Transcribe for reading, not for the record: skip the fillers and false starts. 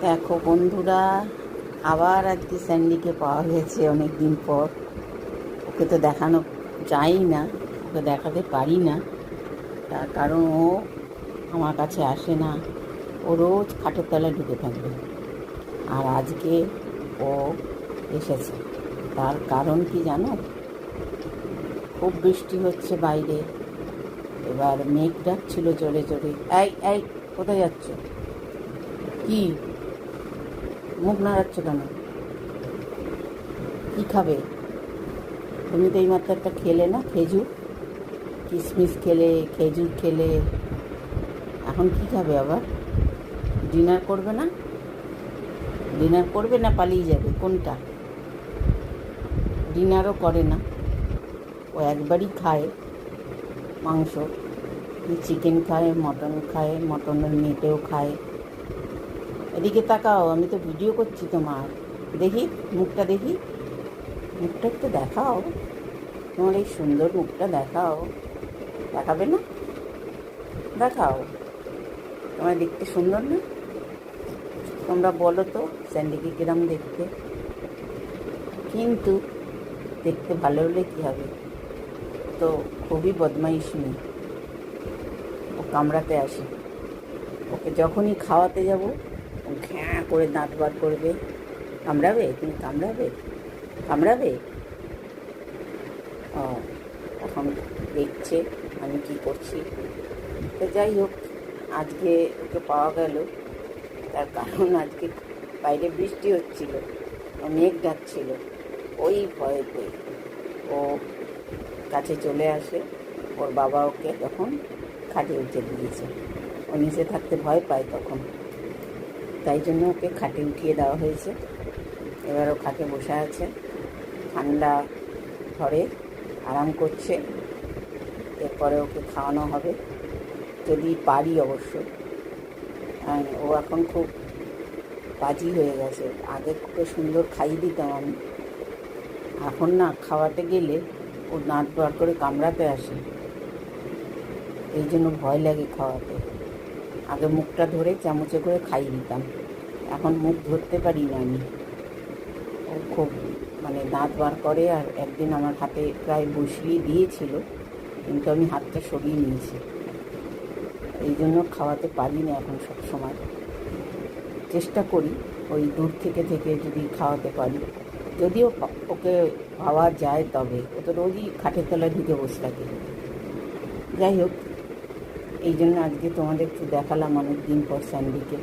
দেখো বন্ধুরা, আবার আজকে স্যান্ডিকে পাওয়া গেছে অনেক দিন পর। ওকে তো দেখানো যায় না, ওকে দেখাতে পারি না, তার কারণ ও আমার কাছে আসে না। ও রোজ খাটের তলায় ঢুকে থাকবে। আর আজকে ও এসেছে, তার কারণ কি জানো? খুব বৃষ্টি হচ্ছে বাইরে, এবার মেঘ ডাকছিল জোরে জোরে। এই এই, কোথায় যাচ্ছ? কি মুখ নাড়াচ্ছ কেন? কি খাবে? তুমি তো এইমাত্র একটা খেলে না, খেজুর, কিশমিশ খেলে, খেজুর খেলে। এখন কি খাবে আবার? ডিনার করবে না? ডিনার করবে না পালিয়ে যাবে? কোনটা? ডিনারও করে না, ও একবারই খায় মাংস। চিকেন খায়, মটন খায়, মটনের মেটেও খায়। এদিকে তাকাও, আমি তো ভিডিও করছি তোমার। দেখি মুখটা, দেখি মুখটা, একটু দেখাও। তোমার এই সুন্দর মুখটা দেখাও। দেখাবে না? দেখাও। তোমার দেখতে সুন্দর না? তোমরা বলো তো স্যান্ডিকে কিরম দেখতে। কিন্তু দেখতে ভালো হলে কী হবে, তো খুবই বদমাইশ মেয়ে। ও কামড়াতে আসে। ওকে যখনই খাওয়াতে যাব ও ঘ্যাঁ করে দাঁত বার করবে। কামড়াবে? তুমি কামড়াবে? কামড়াবে? ও, এখন দেখছে আমি কি করছি। তো যাই হোক, আজকে ওকে পাওয়া গেল, তার কারণ আজকে বাইরে বৃষ্টি হচ্ছিল, মেঘ ডাকছিল। ওই ভয়েতে ও কাছে চলে আসে। ওর বাবা ওকে তখন খাটে উঠে দিয়েছে। ও নিচে থাকতে ভয় পায় তখন, তাই জন্য ওকে খাটে উঠিয়ে দেওয়া হয়েছে। এবার ও খাটে বসে আছে, ঠান্ডা ঘরে আরাম করছে। এরপরে ওকে খাওয়ানো হবে, যদি পারি অবশ্য। ও এখন খুব বাজি হয়ে গেছে। আগে খুব সুন্দর খাইয়ে দিতাম আমি, এখন না খাওয়াতে গেলে ও দাঁত বার করে কামড়াতে আসে, এই জন্য ভয় লাগে খাওয়াতে। আগে মুখটা ধরে চামচে করে খাইয়ে দিতাম, এখন মুখ ধরতে পারি না আমি। ও খুব দাঁত বার করে। আর একদিন আমার হাতে প্রায় বসিয়ে দিয়েছিল, কিন্তু আমি হাতটা সরিয়ে নিয়েছি। এই জন্য খাওয়াতে পারি না এখন। সব সময় চেষ্টা করি ওই দূর থেকে থেকে যদি খাওয়াতে পারি, যদিও ওকে পাওয়া যায়, তবে ও তো রোজই খাটের তলায় ঢুকে বসে থাকে। যাই হোক, এই জন্য আজকে তোমাদের একটু দেখালাম অনেক দিন পর স্যান্ডিকে।